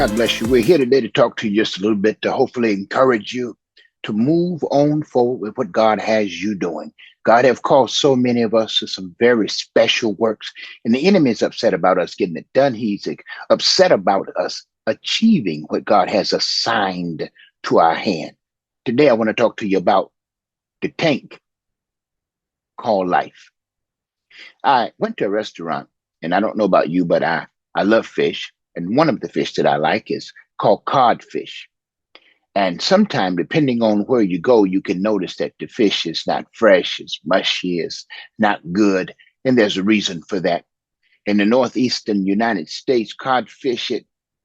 God bless you. We're here today to talk to you just a little bit to hopefully encourage you to move on forward with what God has you doing. God have called so many of us to some very special works, and the enemy is upset about us getting it done. He's upset about us achieving what God has assigned to our hand. Today, I want to talk to you about the tank called life. I went to a restaurant, and I don't know about you, but I love fish. And one of the fish that I like is called codfish. And sometimes, depending on where you go, you can notice that the fish is not fresh, it's mushy, it's not good. And there's a reason for that. In the northeastern United States, codfish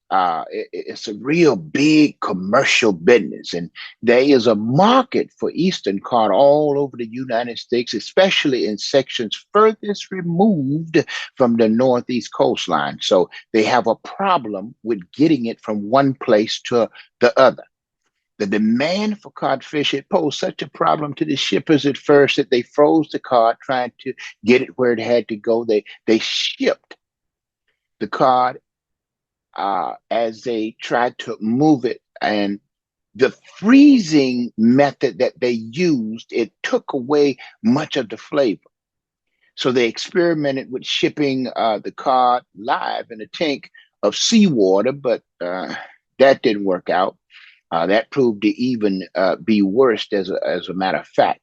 it's a real big commercial business, and there is a market for eastern cod all over the United States, especially in sections furthest removed from the northeast coastline. So they have a problem with getting it from one place to the other. The demand for codfish, it posed such a problem to the shippers at first that they froze the cod trying to get it where it had to go. They shipped the cod as they tried to move it, and the freezing method that they used, it took away much of the flavor. So they experimented with shipping the cod live in a tank of seawater, but that didn't work out. That proved to even be worse, as a matter of fact.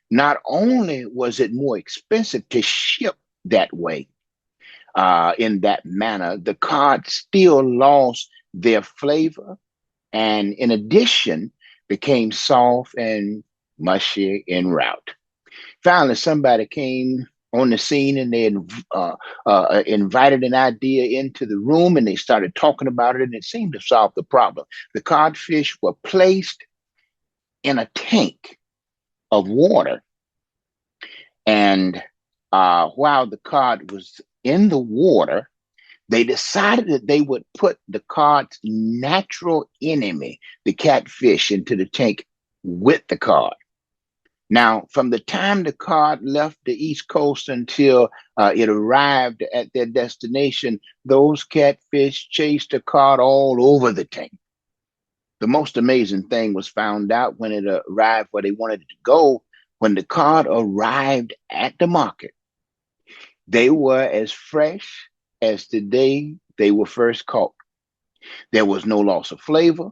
Not only was it more expensive to ship that way, in that manner, the cod still lost their flavor and, in addition, became soft and mushy en route. Finally, somebody came on the scene and they invited an idea into the room and they started talking about it, and it seemed to solve the problem. The codfish were placed in a tank of water, and while the cod was in the water, they decided that they would put the cod's natural enemy, the catfish, into the tank with the cod. Now, from the time the cod left the East Coast until it arrived at their destination, those catfish chased the cod all over the tank. The most amazing thing was found out when it arrived where they wanted it to go. When the cod arrived at the market, they were as fresh as the day they were first caught. There was no loss of flavor,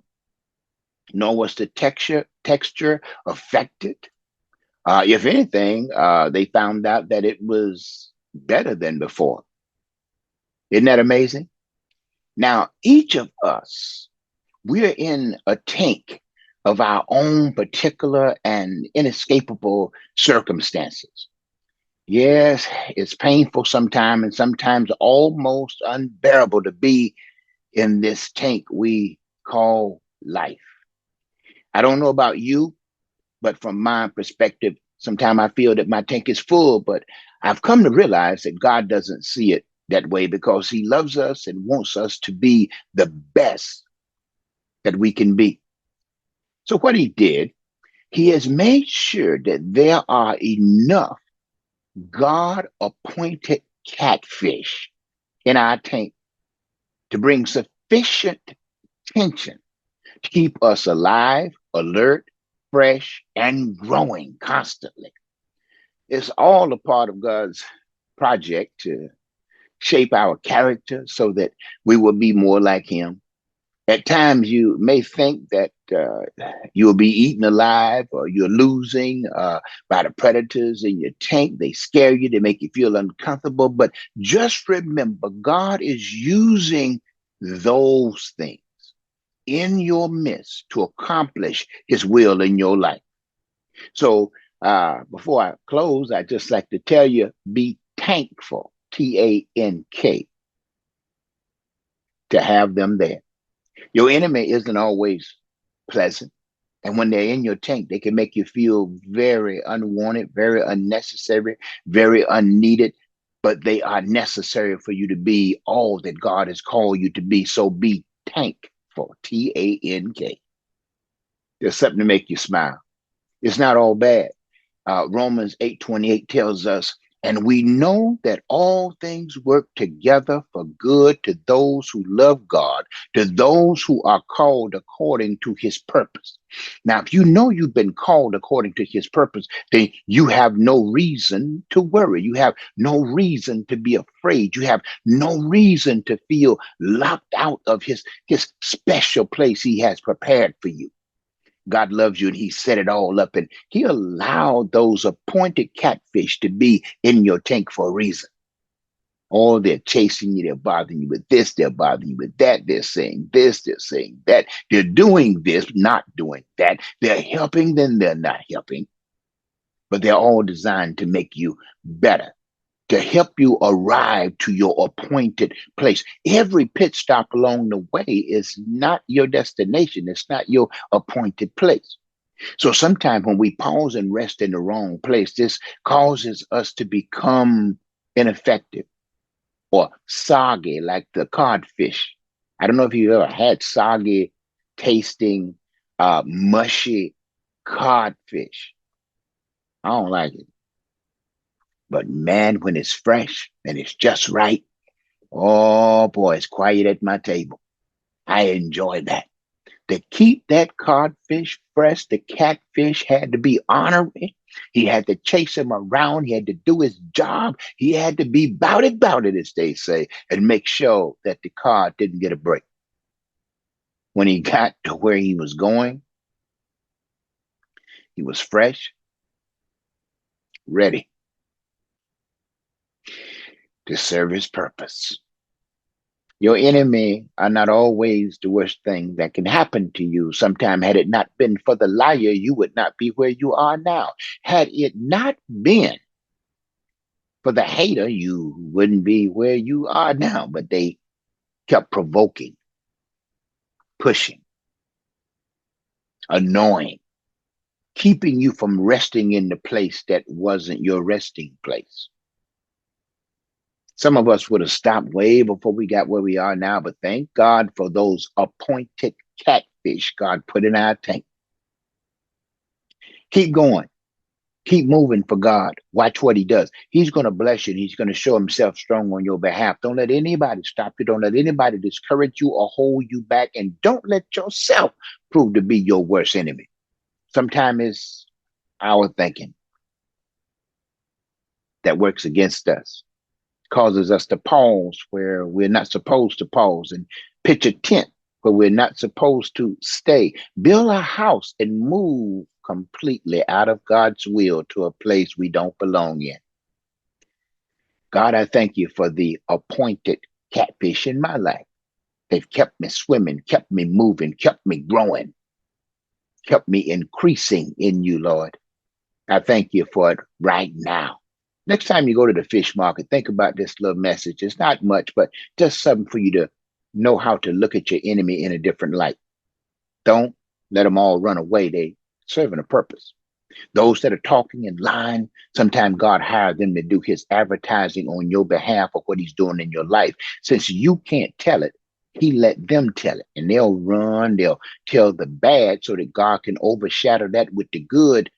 nor was the texture affected. If anything, they found out that it was better than before. Isn't that amazing? Now, each of us, we're in a tank of our own particular and inescapable circumstances. Yes, it's painful sometimes and sometimes almost unbearable to be in this tank we call life. I don't know about you, but from my perspective, sometimes I feel that my tank is full, but I've come to realize that God doesn't see it that way because He loves us and wants us to be the best that we can be. So, what He did, He has made sure that there are enough God appointed catfish in our tank to bring sufficient tension to keep us alive, alert, fresh, and growing constantly. It's all a part of God's project to shape our character so that we will be more like Him. At times, you may think that you'll be eaten alive or you're losing by the predators in your tank. They scare you, they make you feel uncomfortable. But just remember, God is using those things in your midst to accomplish His will in your life. So before I close, I just like to tell you, be thankful, TANK, to have them there. Your enemy isn't always pleasant. And when they're in your tank, they can make you feel very unwanted, very unnecessary, very unneeded, but they are necessary for you to be all that God has called you to be. So be thankful, TANK. There's something to make you smile. It's not all bad. Romans 8:28 tells us, And we know that all things work together for good to those who love God, to those who are called according to his purpose. Now, if you know you've been called according to his purpose, then you have no reason to worry. You have no reason to be afraid. You have no reason to feel locked out of his special place he has prepared for you. God loves you and he set it all up, and he allowed those appointed catfish to be in your tank for a reason. Oh, they're chasing you, they're bothering you with this, they're bothering you with that, they're saying this, they're saying that, they're doing this, not doing that, they're helping, then they're not helping, but they're all designed to make you better, to help you arrive to your appointed place. Every pit stop along the way is not your destination, it's not your appointed place. So sometimes when we pause and rest in the wrong place, this causes us to become ineffective or soggy like the codfish. I don't know if you ever had soggy tasting, mushy codfish. I don't like it. But man, when it's fresh and it's just right, oh boy, it's quiet at my table. I enjoy that. To keep that codfish fresh, the catfish had to be ornery. He had to chase him around. He had to do his job. He had to be bout it, as they say, and make sure that the cod didn't get a break. When he got to where he was going, he was fresh, ready to serve his purpose. Your enemy are not always the worst thing that can happen to you. Sometimes, had it not been for the liar, you would not be where you are now. Had it not been for the hater, you wouldn't be where you are now. But they kept provoking, pushing, annoying, keeping you from resting in the place that wasn't your resting place. Some of us would have stopped way before we got where we are now, but thank God for those appointed catfish God put in our tank. Keep going. Keep moving for God. Watch what he does. He's going to bless you and he's going to show himself strong on your behalf. Don't let anybody stop you. Don't let anybody discourage you or hold you back. And don't let yourself prove to be your worst enemy. Sometimes it's our thinking that works against us, causes us to pause where we're not supposed to pause, and pitch a tent where we're not supposed to stay, build a house and move completely out of God's will to a place we don't belong in. God, I thank you for the appointed catfish in my life. They've kept me swimming, kept me moving, kept me growing, kept me increasing in you, Lord. I thank you for it right now. Next time you go to the fish market, think about this little message. It's not much, but just something for you to know how to look at your enemy in a different light. Don't let them all run away. They serving a purpose. Those that are talking and lying, sometimes God hired them to do his advertising on your behalf of what he's doing in your life. Since you can't tell it, he let them tell it. And they'll run, they'll tell the bad so that God can overshadow that with the good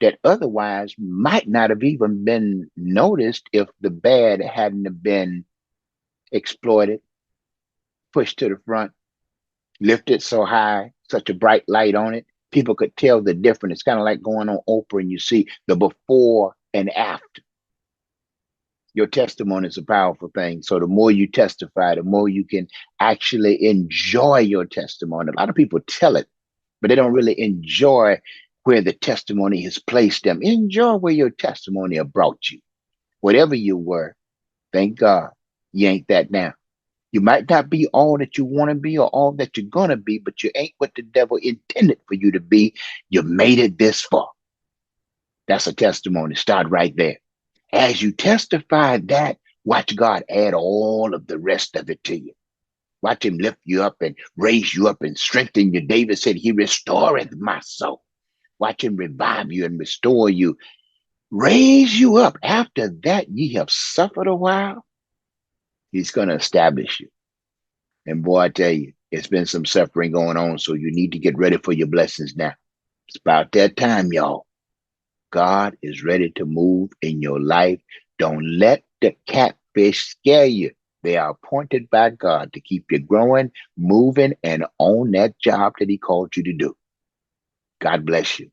that otherwise might not have even been noticed if the bad hadn't have been exploited, pushed to the front, lifted so high, such a bright light on it. People could tell the difference. It's kind of like going on Oprah and you see the before and after. Your testimony is a powerful thing. So the more you testify, the more you can actually enjoy your testimony. A lot of people tell it, but they don't really enjoy where the testimony has placed them. Enjoy where your testimony has brought you. Whatever you were, thank God you ain't that now. You might not be all that you want to be or all that you're going to be, but you ain't what the devil intended for you to be. You made it this far. That's a testimony. Start right there. As you testify that, watch God add all of the rest of it to you. Watch him lift you up and raise you up and strengthen you. David said, he restoreth my soul. Watch him revive you and restore you. Raise you up. After that, ye have suffered a while. He's going to establish you. And boy, I tell you, it's been some suffering going on. So you need to get ready for your blessings now. It's about that time, y'all. God is ready to move in your life. Don't let the catfish scare you. They are appointed by God to keep you growing, moving, and on that job that He called you to do. God bless you.